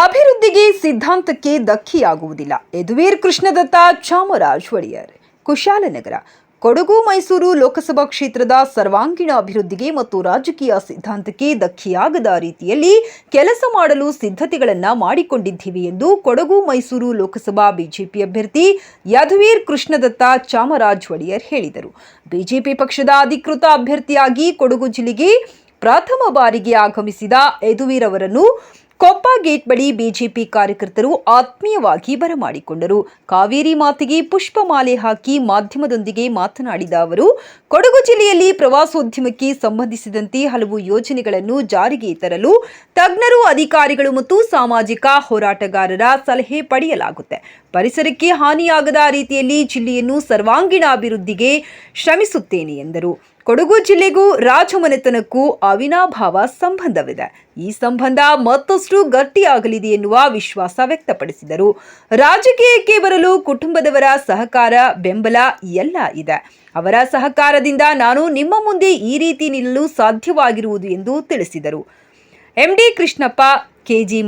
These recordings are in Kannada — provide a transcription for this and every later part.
ಅಭಿವೃದ್ಧಿಗೆ ಸಿದ್ಧಾಂತಕ್ಕೆ ಧಕ್ಕೆಯಾಗುವುದಿಲ್ಲ. ಯದುವೀರ್ ಕೃಷ್ಣದತ್ತ ಚಾಮರಾಜ ಒಡೆಯರ್, ಕುಶಾಲನಗರ. ಕೊಡಗು ಮೈಸೂರು ಲೋಕಸಭಾ ಕ್ಷೇತ್ರದ ಸರ್ವಾಂಗೀಣ ಅಭಿವೃದ್ಧಿಗೆ ಮತ್ತು ರಾಜಕೀಯ ಸಿದ್ಧಾಂತಕ್ಕೆ ಧಕ್ಕೆಯಾಗದ ರೀತಿಯಲ್ಲಿ ಕೆಲಸ ಮಾಡಲು ಸಿದ್ಧತೆಗಳನ್ನು ಮಾಡಿಕೊಂಡಿದ್ದೀವಿ ಎಂದು ಕೊಡಗು ಮೈಸೂರು ಲೋಕಸಭಾ ಬಿಜೆಪಿ ಅಭ್ಯರ್ಥಿ ಯದುವೀರ್ ಕೃಷ್ಣದತ್ತ ಚಾಮರಾಜ ಒಡೆಯರ್ ಹೇಳಿದರು. ಬಿಜೆಪಿ ಪಕ್ಷದ ಅಧಿಕೃತ ಅಭ್ಯರ್ಥಿಯಾಗಿ ಕೊಡಗು ಜಿಲ್ಲೆಗೆ ಪ್ರಥಮ ಬಾರಿಗೆ ಆಗಮಿಸಿದ ಯದುವೀರ್ ಅವರನ್ನು ಕೊಪ್ಪ ಗೇಟ್ ಬಳಿ ಬಿಜೆಪಿ ಕಾರ್ಯಕರ್ತರು ಆತ್ಮೀಯವಾಗಿ ಬರಮಾಡಿಕೊಂಡರು. ಕಾವೇರಿ ಮಾತೆಗೆ ಪುಷ್ಪಮಾಲೆ ಹಾಕಿ ಮಾಧ್ಯಮದೊಂದಿಗೆ ಮಾತನಾಡಿದ ಅವರು, ಕೊಡಗು ಜಿಲ್ಲೆಯಲ್ಲಿ ಪ್ರವಾಸೋದ್ಯಮಕ್ಕೆ ಸಂಬಂಧಿಸಿದಂತೆ ಹಲವು ಯೋಜನೆಗಳನ್ನು ಜಾರಿಗೆ ತರಲು ತಜ್ಞರು, ಅಧಿಕಾರಿಗಳು ಮತ್ತು ಸಾಮಾಜಿಕ ಹೋರಾಟಗಾರರ ಸಲಹೆ ಪಡೆಯಲಾಗುತ್ತೆ. ಪರಿಸರಕ್ಕೆ ಹಾನಿಯಾಗದ ರೀತಿಯಲ್ಲಿ ಜಿಲ್ಲೆಯನ್ನು ಸರ್ವಾಂಗೀಣ ಅಭಿವೃದ್ಧಿಗೆ ಶ್ರಮಿಸುತ್ತೇನೆ ಎಂದರು. ಕೊಡಗು ಜಿಲ್ಲೆಗೂ ರಾಜಮನೆತನಕ್ಕೂ ಅವಿನಾಭಾವ ಸಂಬಂಧವಿದೆ. ಈ ಸಂಬಂಧ ಮತ್ತಷ್ಟು ಗಟ್ಟಿಯಾಗಲಿದೆ ಎನ್ನುವ ವಿಶ್ವಾಸ ವ್ಯಕ್ತಪಡಿಸಿದರು. ರಾಜಕೀಯಕ್ಕೆ ಬರಲು ಕುಟುಂಬದವರ ಸಹಕಾರ, ಬೆಂಬಲ ಎಲ್ಲ ಇದೆ. ಅವರ ಸಹಕಾರದಿಂದ ನಾನು ನಿಮ್ಮ ಮುಂದೆ ಈ ರೀತಿ ನಿಲ್ಲಲು ಸಾಧ್ಯವಾಗಿರುವುದು ಎಂದು ತಿಳಿಸಿದರು. ಎಂಡಿ ಕೃಷ್ಣಪ್ಪ, ಕೆಜಿ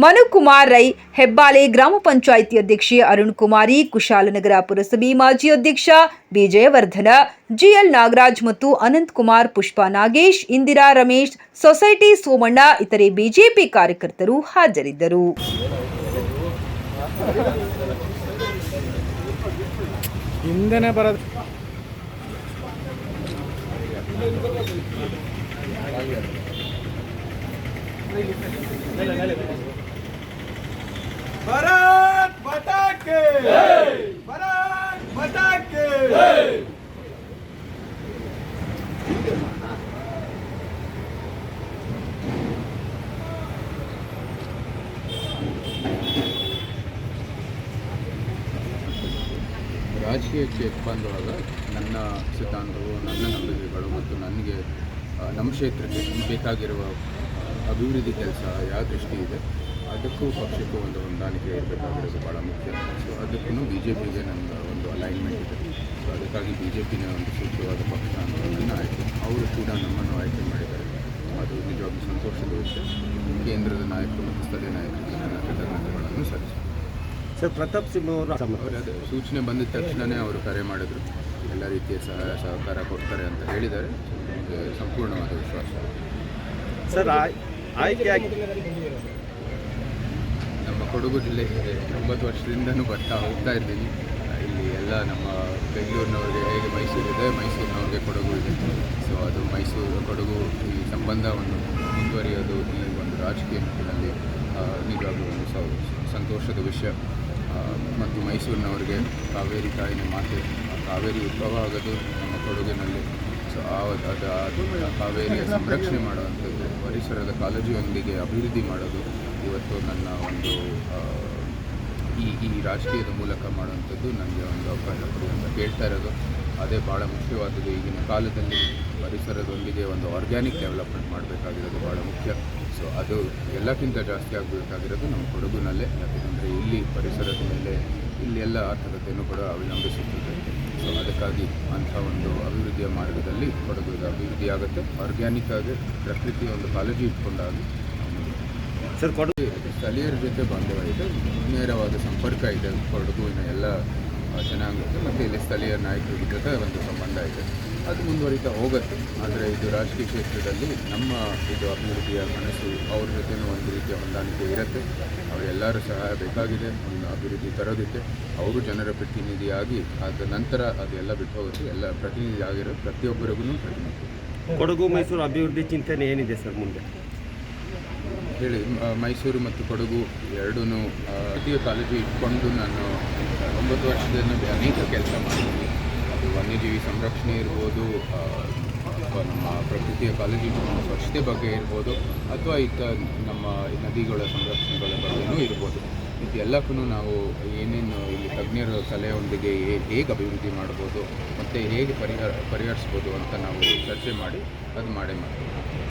ಮನುಕುಮಾರ್ ರೈ, ಹೆಬ್ಬಾಲೆ ಗ್ರಾಮ ಪಂಚಾಯಿತಿ ಅಧ್ಯಕ್ಷೆ ಅರುಣ್ ಕುಮಾರಿ, ಕುಶಾಲನಗರ ಪುರಸಭೆ ಮಾಜಿ ಅಧ್ಯಕ್ಷ ವಿಜಯವರ್ಧನ, ಜಿಎಲ್ ನಾಗರಾಜ್ ಮತ್ತು ಅನಂತ್ ಕುಮಾರ್, ಪುಷ್ಪಾ ನಾಗೇಶ್, ಇಂದಿರಾ ರಮೇಶ್, ಸೊಸೈಟಿ ಸೋಮಣ್ಣ, ಇತರೆ ಬಿಜೆಪಿ ಕಾರ್ಯಕರ್ತರು ಹಾಜರಿದ್ದರು. भारत माता के जय, भारत माता के जय। ರಾಜಕೀಯಕ್ಕೆ ಬಂದಾಗ ನನ್ನ ಸಿದ್ಧಾಂತವು, ನನ್ನ ನಂಬಿಕೆಗಳು ಮತ್ತು ನನಗೆ ನಮ್ಮ ಕ್ಷೇತ್ರಕ್ಕೆ ಬೇಕಾಗಿರುವ ಅಭಿವೃದ್ಧಿ ಕೆಲಸ ಯಾವ ದೃಷ್ಟಿ ಇದೆ ಅದಕ್ಕೂ ಪಕ್ಷಕ್ಕೂ ಒಂದು ಹೊಂದಾಣಿಕೆ ಇರಬೇಕಾಗಿರೋದು ಭಾಳ ಮುಖ್ಯ. ಸೊ ಅದಕ್ಕೂ ಬಿ ಜೆ ಪಿಗೆ ನನ್ನ ಒಂದು ಅಲೈನ್ಮೆಂಟ್ ಇದೆ. ಸೊ ಅದಕ್ಕಾಗಿ ಬಿ ಜೆ ಪಿನ ಒಂದು ಸೂಕ್ತವಾದ ಪಕ್ಷ ಅನ್ನೋದು ನನ್ನ ಆಯ್ಕೆ. ಅವರು ಕೂಡ ನಮ್ಮನ್ನು ಆಯ್ಕೆ ಮಾಡಿದ್ದಾರೆ. ಅದು ನಿಜವಾಗ್ಲೂ ಸಂತೋಷದ ವಿಷಯ. ಕೇಂದ್ರದ ನಾಯಕರು ಮತ್ತು ಸ್ಥಳೀಯ ನಾಯಕರಿಗೆ ನನ್ನ ಕೃತಜ್ಞತೆಗಳನ್ನು ಸಲ್ಲಿಸಿದರು. ಸರ್, ಪ್ರತಾಪ್ ಸಿಂಹ ಅವರು ಅದು ಸೂಚನೆ ಬಂದಿದ ತಕ್ಷಣವೇ ಅವರು ಕರೆ ಮಾಡಿದರು. ಎಲ್ಲ ರೀತಿಯ ಸಹಕಾರ ಕೊಡ್ತಾರೆ ಅಂತ ಹೇಳಿದ್ದಾರೆ. ನಮಗೆ ಸಂಪೂರ್ಣವಾದ ವಿಶ್ವಾಸ. ಸರ್, ಆಯ್ಕೆ ನಮ್ಮ ಕೊಡಗು ಜಿಲ್ಲೆಗೆ 9 ವರ್ಷದಿಂದನೂ ಹೋಗ್ತಾ ಇದ್ದೀನಿ. ಇಲ್ಲಿ ಎಲ್ಲ ನಮ್ಮ ಬೆಂಗಳೂರಿನವ್ರಿಗೆ ಹೇಗೆ ಮೈಸೂರಿದೆ, ಮೈಸೂರಿನವ್ರಿಗೆ ಕೊಡಗು ಇದೆ. ಸೊ ಅದು ಮೈಸೂರು ಕೊಡಗು ಈ ಸಂಬಂಧವನ್ನು ಮುಂದುವರಿಯೋದು ಈ ಒಂದು ರಾಜಕೀಯ ನಿಟ್ಟಿನಲ್ಲಿ ನಿಜವಾಗ್ಲೂ ಒಂದು ಸಂತೋಷದ ವಿಷಯ. ಮತ್ತು ಮೈಸೂರಿನವರಿಗೆ ಕಾವೇರಿ ತಾಯಿನ ಮಾತೆ, ಕಾವೇರಿ ಉದ್ಭವ ಆಗೋದು ನಮ್ಮ ಕೊಡಗಿನಲ್ಲಿ. ಸೊ ಅದು ಕಾವೇರಿಯ ಸಂರಕ್ಷಣೆ ಮಾಡುವಂಥದ್ದು, ಪರಿಸರದ ಕಾಳಜಿಯೊಂದಿಗೆ ಅಭಿವೃದ್ಧಿ ಮಾಡೋದು ಇವತ್ತು ನನ್ನ ಒಂದು ಈ ರಾಜಕೀಯದ ಮೂಲಕ ಮಾಡುವಂಥದ್ದು ನನಗೆ ಒಂದು ಅವಕಾಶ ಕೊಡಿ ಅಂತ ಕೇಳ್ತಾ ಇರೋದು. ಅದೇ ಭಾಳ ಮುಖ್ಯವಾದದ್ದು. ಈಗಿನ ಕಾಲದಲ್ಲಿ ಪರಿಸರದೊಂದಿಗೆ ಒಂದು ಆರ್ಗ್ಯಾನಿಕ್ ಡೆವಲಪ್ಮೆಂಟ್ ಮಾಡಬೇಕಾಗಿರೋದು ಭಾಳ ಮುಖ್ಯ. ಸೊ ಅದು ಎಲ್ಲಕ್ಕಿಂತ ಜಾಸ್ತಿ ಆಗಬೇಕಾಗಿರೋದು ನಮ್ಮ ಕೊಡಗುನಲ್ಲೇ. ಯಾಕೆಂದರೆ ಇಲ್ಲಿ ಪರಿಸರದ ಮೇಲೆ ಇಲ್ಲಿ ಎಲ್ಲ ಆರ್ಥಿಕತೆಯನ್ನು ಕೂಡ ಅವಲಂಬಿಸುತ್ತದೆ. ಸೊ ಅದಕ್ಕಾಗಿ ಅಂಥ ಒಂದು ಅಭಿವೃದ್ಧಿಯ ಮಾರ್ಗದಲ್ಲಿ ಕೊಡಗು ಅಭಿವೃದ್ಧಿ ಆಗುತ್ತೆ. ಆರ್ಗ್ಯಾನಿಕ್ ಆಗಿ ಪ್ರಕೃತಿಯ ಒಂದು ಕಾಳಜಿ ಇಟ್ಕೊಂಡಾಗಿ ಸರ್, ಸ್ಥಳೀಯರ ಜೊತೆ ಬಾಂಧವ್ಯ ಇದೆ, ನೇರವಾದ ಸಂಪರ್ಕ ಇದೆ ಕೊಡಗುವಿನ ಎಲ್ಲ ಜನಾಂಗಕ್ಕೆ. ಮತ್ತು ಇಲ್ಲಿ ಸ್ಥಳೀಯ ನಾಯಕರ ಜೊತೆ ಒಂದು ಸಂಬಂಧ ಇದೆ. ಅದು ಮುಂದುವರಿತಾ ಹೋಗುತ್ತೆ. ಆದರೆ ಇದು ರಾಜಕೀಯ ಕ್ಷೇತ್ರದಲ್ಲಿ ನಮ್ಮ ಇದು ಅಭಿವೃದ್ಧಿಯ ಕನಸು. ಅವ್ರ ಜೊತೆನೂ ಒಂದು ರೀತಿಯ ಹೊಂದಾಣಿಕೆ ಇರುತ್ತೆ. ಅವರೆಲ್ಲರೂ ಸಹಾಯ ಬೇಕಾಗಿದೆ ಒಂದು ಅಭಿವೃದ್ಧಿ ತರೋದಕ್ಕೆ. ಅವರು ಜನರ ಪ್ರತಿನಿಧಿಯಾಗಿ ಆದ ನಂತರ ಅದೆಲ್ಲ ಬಿಟ್ಟು ಹೋಗುತ್ತೆ. ಎಲ್ಲ ಪ್ರತಿನಿಧಿ ಆಗಿರೋ ಪ್ರತಿಯೊಬ್ಬರಿಗೂ ಪ್ರತಿನಿಧಿ. ಕೊಡಗು ಮೈಸೂರು ಅಭಿವೃದ್ಧಿ ಚಿಂತನೆ ಏನಿದೆ ಸರ್ ಮುಂದೆ? ಹೇಳಿ, ಮೈಸೂರು ಮತ್ತು ಕೊಡಗು ಎರಡೂ ಅತಿಯ ಕಾಳಜಿ ಇಟ್ಕೊಂಡು ನಾನು 9 ವರ್ಷದಿಂದ ಅನೇಕ ಕೆಲಸ ಮಾಡಿದ್ದೀನಿ. ಅದು ವನ್ಯಜೀವಿ ಸಂರಕ್ಷಣೆ ಇರ್ಬೋದು, ನಮ್ಮ ಪ್ರಕೃತಿಯ ಕಾಳಜಿ ಸ್ವಚ್ಛತೆ ಬಗ್ಗೆ ಇರ್ಬೋದು, ಅಥವಾ ನಮ್ಮ ನದಿಗಳ ಸಂರಕ್ಷಣೆಗಳ ಬಗ್ಗೆಯೂ ಇರ್ಬೋದು. ಇದೆಲ್ಲಕ್ಕೂ ನಾವು ಏನೇನು ಇಲ್ಲಿ ತಜ್ಞರ ಸಲಹೆಯೊಂದಿಗೆ ಹೇಗೆ ಅಭಿವೃದ್ಧಿ ಮಾಡ್ಬೋದು ಮತ್ತು ಹೇಗೆ ಪರಿಹರಿಸ್ಬೋದು ಅಂತ ನಾವು ಚರ್ಚೆ ಮಾಡಿ ಅದು ಮಾಡೇ ಮಾಡ್ತೀವಿ.